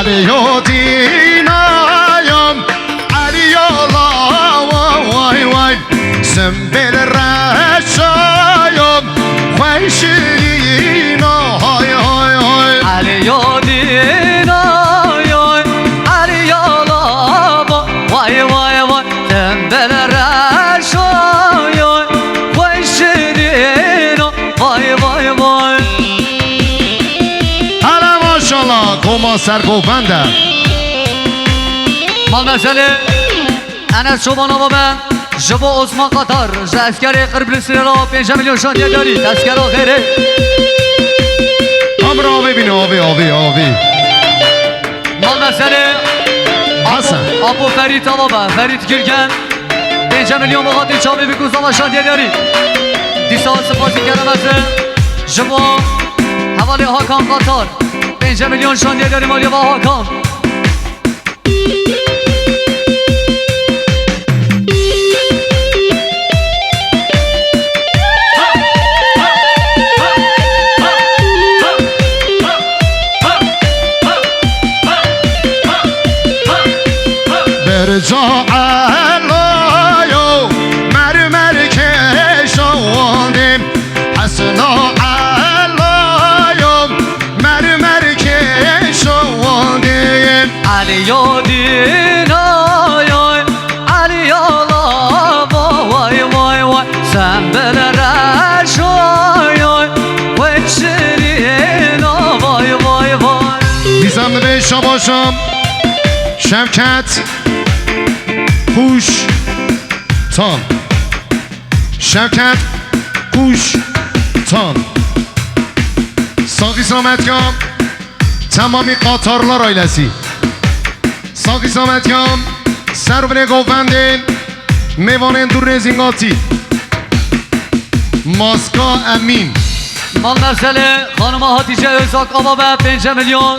علیو دینایم علیالا وای وای سنبل رشایم خوشینا های های های علیو دینایم علیالا وای وای وای سنبل رشایم خوشینا وای وای وای حالا ماشالله کما سرگوبنده مال مسئله انا شما نوابن جبا عثمان قطر زفکر قربلسی را 5 میلیون شانیه داری تذکر آخره کامرا ببینه آبی مال مسئله حسن آبو فرید آبا فرید گرگن 5 میلیون بخاطر چاوی بکوز آبا شانیه داری دیسا سپاسی کردم از جبا حوالی حاکم قطر 5 میلیون شانیه داری مالی با حاکم برجا علایو مرمر کشانیم حسنا علایو مرمر کشانیم علیو دینایم علیالا وای وای وای سنبل رشایم و چرینا وای وای وای دیزم به شباشم شمکت خوش تان شمکت خوش تان ساقی سلامتیام تمامی قطارlar ailesi ساقی سلامتیام سرور گووندین میوانین دور رزینگاتی ماسکا امین مال مسئله خانم حاتیجه ازاک آبا به 5 میلیون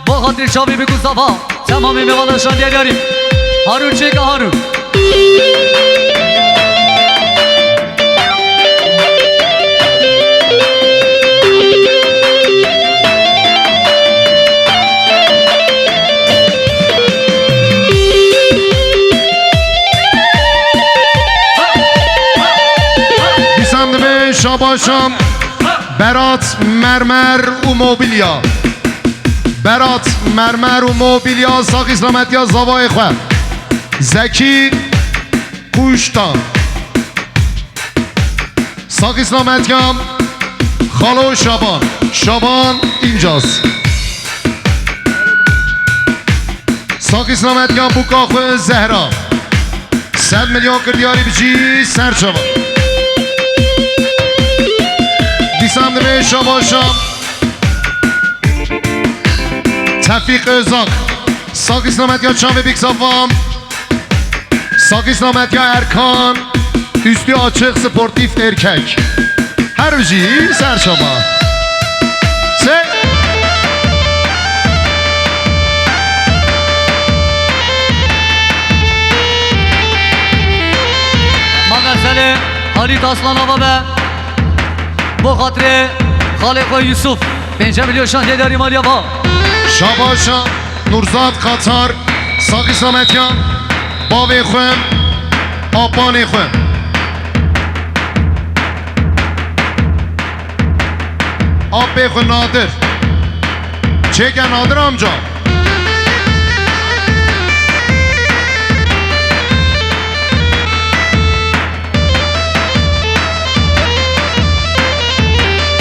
با خاطر شابی بگو صفا تمامی میوانشان دیداریم هارون چه که هارون بیسندمه شاباشم برات مرمر و موبیلیا برات مرمر و موبیلیا ساقی سلامتی ها زوای خواه زکی قوشتان ساقی سلامتی ها خالو شابان اینجاست ساقی سلامتی ها بوکاخو زهرا 100 میلیون کردیاری بجی سر شابان دیسندمه شاباشم تفیق ازاق ساقی سلامتی ها چاوه بیک صفام ساقی سلامتی ها ارکان üstü açık sportif erkek her şey serşaba se مسئله حالیت aslan آبا به با خاطر خالق و یوسف 5 میلیون شانیه داریم مالی با شاباشا نورزاد قطار ساقی سلامتی ها باوی خویم آبانی خویم آب بخو نادر چه نادر آمجا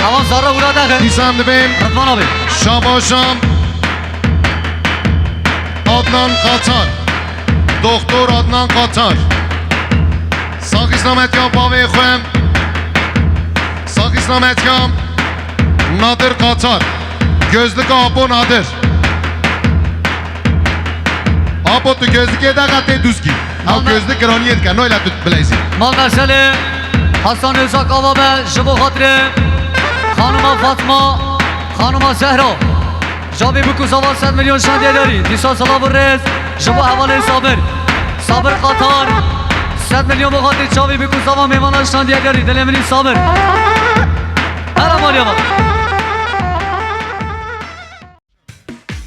اما زاره اولاده دیسم دبیم رضوان آبی شاباشم آدنان قطار دکتر آدنان قطار ساقی سلامتی ها باوی خویم ساقی سلامتی ها نادر قطار gözlük abo nadir abo tu gözlük eda qate düzgi al gözlük grani edka no ila tut bilaysi مال مسئله حسن ازاک آبا به جبو خاطر خانوما فاطمه خانوما زهرا جابی بکو سوا 100 میلیون شانیه داری دیسا سلام و رز جبو حواله صابر قطار 100 میلیون بخاطر جابی بکو سوا میوانه شانیه داری دل منی صابر هر مالی آبا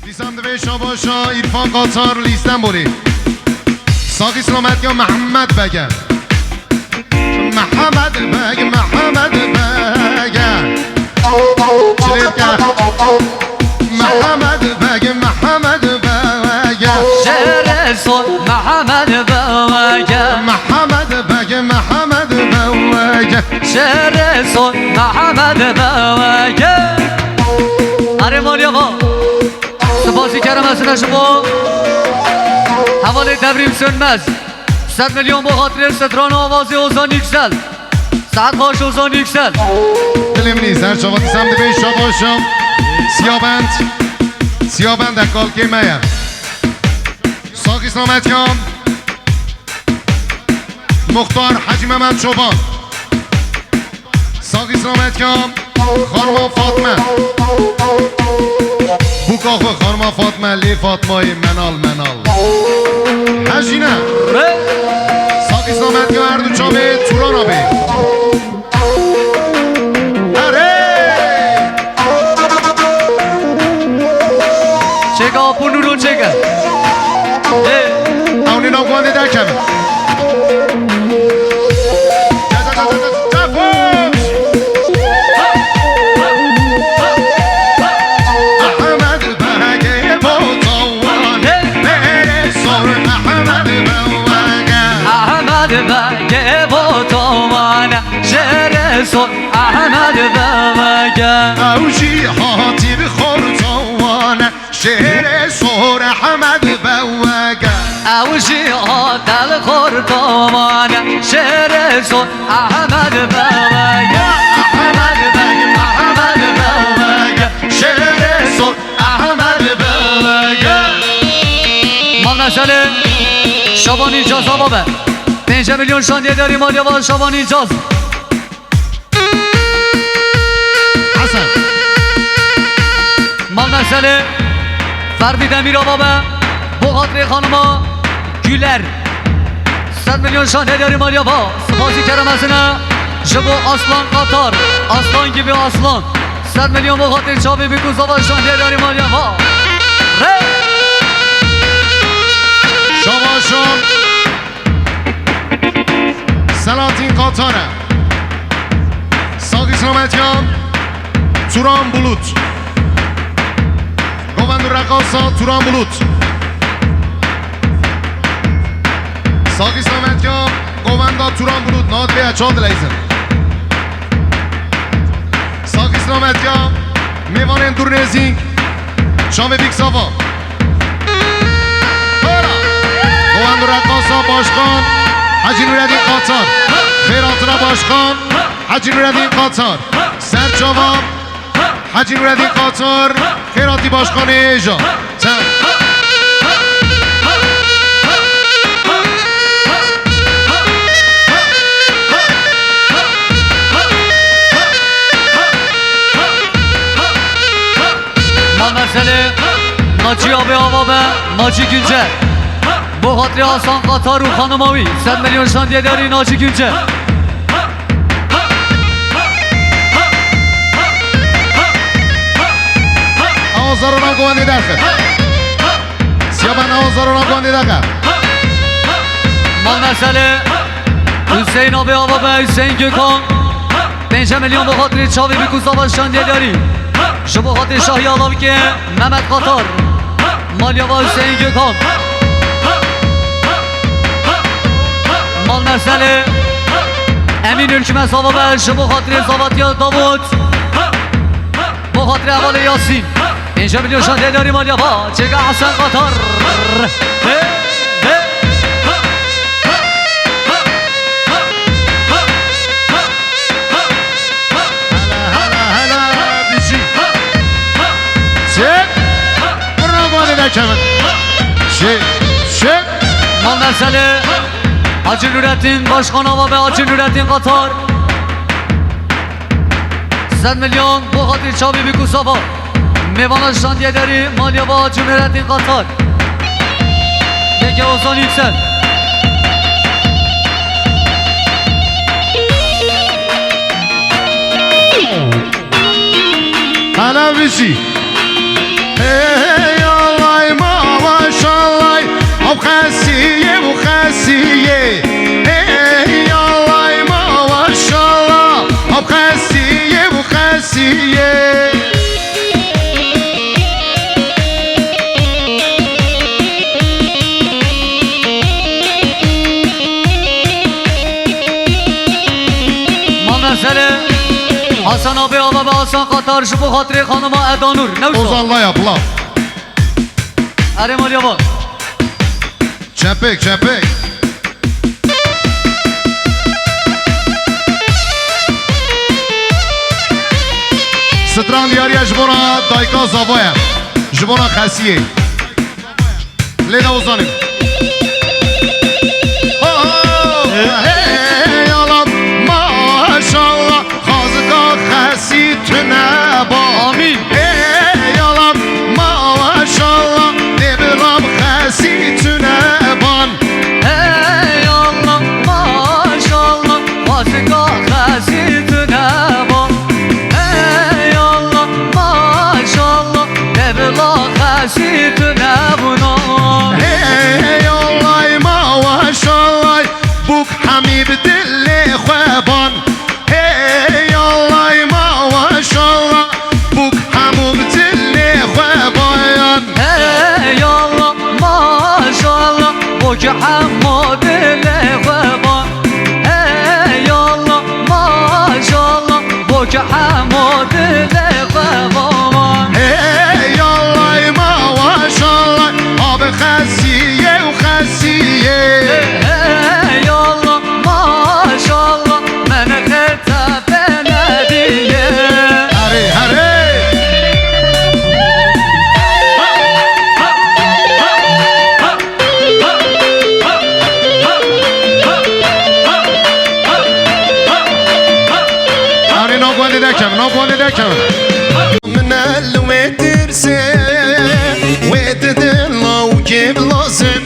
دیسم دوی شاباشا ایرفان قاطار لیستن بوری ساقی سلامت یا محمد بگه محمد بگه محمد بگه چلیت که محمد بگه محمد بگه شعر صوت محمد بگه محمد بگه محمد بگه شعر صوت محمد بگه آره مالی آقا سپاسی کردم از شما حواله تبریم سنمز 100 میلیون با خاطر ستران آوازی اوزان یکسل ساعت خواهش اوزان یکسل دلیم نیست هر شما دیسم دوی شاباشا سیابند اکال که میم ساقی سلامت کام مختار حاجی محمد چوبان ساقی سلامت کام خانم فاطمه بوکاخو خانم فاطمه لی فاطمه منال هجینه ساقی سلامت کام اردو چابه توران آبه چگه آپونو رو چگه اونی نام کنده در کمه صوت احمد بگه اوشی حاطی بخور توانه شعر سور احمد بگه اوشی دل خور توانه شعر صوت احمد بگه احمد بگه محمد بگه شعر سور احمد بگه مال مسئله شبانی جاز بابه 5 میلیون شاندیه داری مالی با شبانی جاز مال مسئله فردی دمیر بابا با خاطر خانما گولر 100 میلیون شانه داری مالیا با سپاسی کردم از نه جبو اصلان قطار اصلان گیبی اصلان 100 میلیون با خاطر چابی بکوزا با شانه داری مالیا با شما شما سلاطین قاطاره ساقی سلامتیان توران بلوت گوند رقاصا توران بلوت ساقی سلامتیان گووندا توران بلوت ناد بیا چاد لیزن ساقی سلامتیان میوان اندورنزینگ شام بیکساوا گوند رقاصا باشخان حاجی نوردین قاطار خیراتنا باشخان حاجی نوردین قاطار سرچاوا حاجی نوردین قاطار خیراتی باشخان ایجا ما مسئله ناچی آبه آبابه ناچی گنجه با خاطر آسان قطار و خانماوی 100 میلیون شاندیه داری ناچی گنجه آزارونا گوانده درخه سیابن آزارونا گوانده درخه ما مسئله حسین آبه آبابه حسین گکان 5 میلیون با خاطر چاوی بکوزا با شاندیه داری شو با خاطر شاهی آلاوی که محمد قطار مالیا با حسین گکان مال مسئله امین ارکمه صابا به شو با خاطر زاواتیا داوود با خاطر اول یاسین 5 میلیون شاندیه داری مالیا با چگه حسن قطار مال مسئله حاجی نورالدین باشخان آوا به حاجی نورالدین قطار 100 میلیون با خاطر چابی بیکو صفا میوان شاندیه داری مالیا با حاجی نورالدین قطار دیگه اوزان یکسل هلا بیشی حسن آبی آبا به آسان قطار شبو خاطر خانم ادانور نوشتا Ozanla yap la. اره مالی آبا Çepek çepek. Stran diyariye jibona dayka zavaya. Jibona khasiye. Leda Ozan'ım. Hey alam maşallah Hazıka khasi tüne ba. Amin. Hey alam maşallah Debiram khasi tüne ban. Hey Allah maşallah Vasıka khasitüne bak Hey Allah maşallah Devla khasitüne buna Hey Allah maşallah Buk hamib dilli khweban. Hey Allah maşallah Buk hamib dilli khweban. Hey Allah maşallah Bu ki hamad leveba Hey Allah maşallah Bu ki hamad leveba Hey Allah maşallah Abi khasiye u khasiye. Hey Allah maşallah Men khetabe diye Hare hare. Hare nagwani dekem nagwani dekem. من الوترسي ودد الله وجيب لازم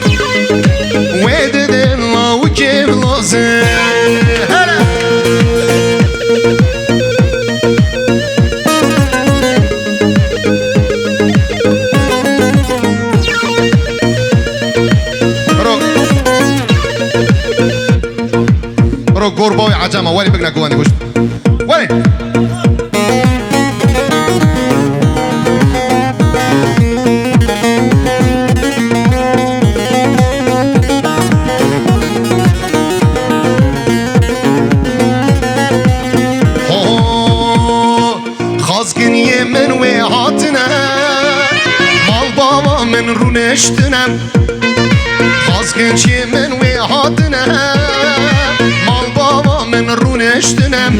ودد الله وجيب لازم هلا رو قرباوي عجمه وين بقنا قواني وش وين خازقني من وهاتنا مال بابا من رونشتنم خازقني من وهاتنا مال بابا من رونشتنم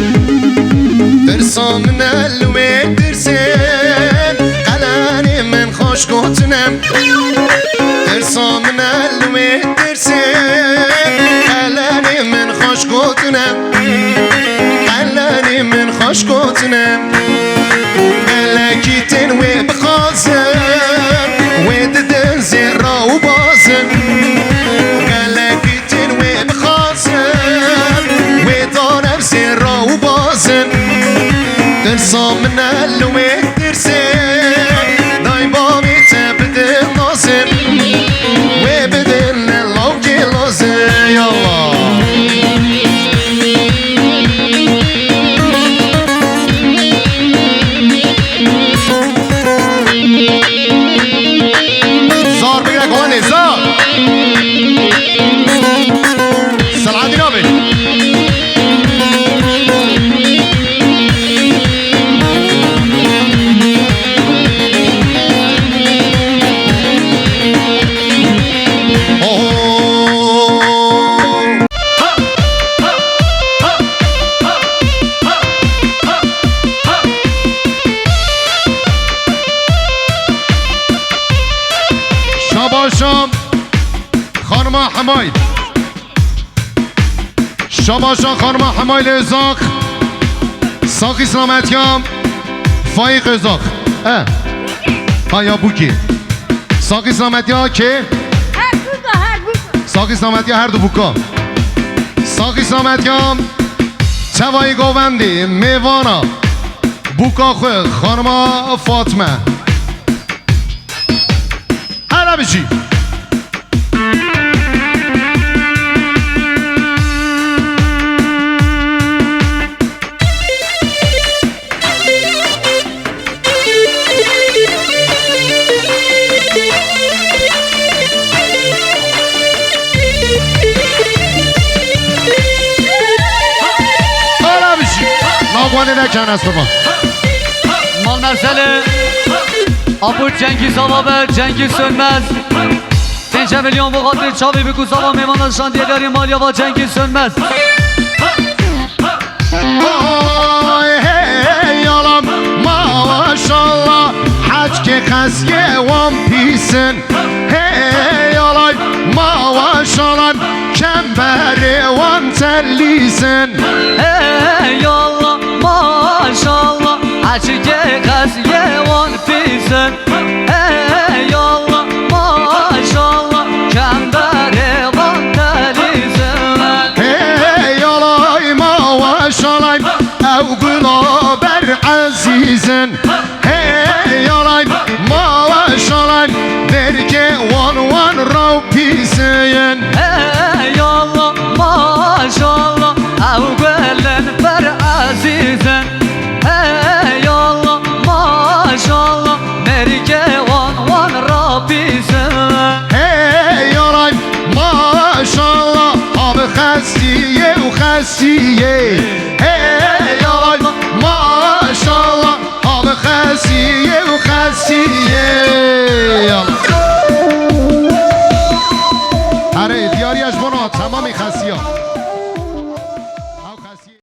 ترسا من الوي ترسين قلاني من خوش قوتنم ترسا من الوي ترسين قلاني من خوش قوتنم قلاني من خوش قوتنم ملكيتين وبخازن وددن زرا وبازن ملكيتين وبخازن ودارم زرا وبازن ترسا من الوي ترسين داي بابي تبدل نازن وبدل الله جلازن يالله زار بگیره گوانه زار سلعادی نابی شاباشم خانم حمایل شاباشم خانم حمایل ازاق ساقی سلامتیام فایق ازاق ها یا بوکی ساقی سلامتی ها که ساقی سلامتی ها هر دو بوکا ساقی سلامتی هم چوایی گووندی میوانا بوکا خواه خانم فاطمه هر بشی مالی نکن از بابا مال مرسله ابو cengiz آبابه cengiz sönmez 5 milyon bu خاطر چاوی بگو ساوا میمان شاندیداری مالیا با cengiz sönmez آی هی آلام ماشالله حج که قصیه وان پیسن هی آلای ماشالله کمبری وان تلیسن Ey Allah maşallah Açıke kasiye van pisen Ey Allah maşallah Kembere van telisin هی آلای ماشالله او گلابر عزیزن هی آلای ماشالله درکه وان وان رو پیسن Ey Allah maşallah Evvelen ber azizin Ey Allah maşallah Merike van van Rabbisin هی آلای ماشالله آب خستیه و خستیه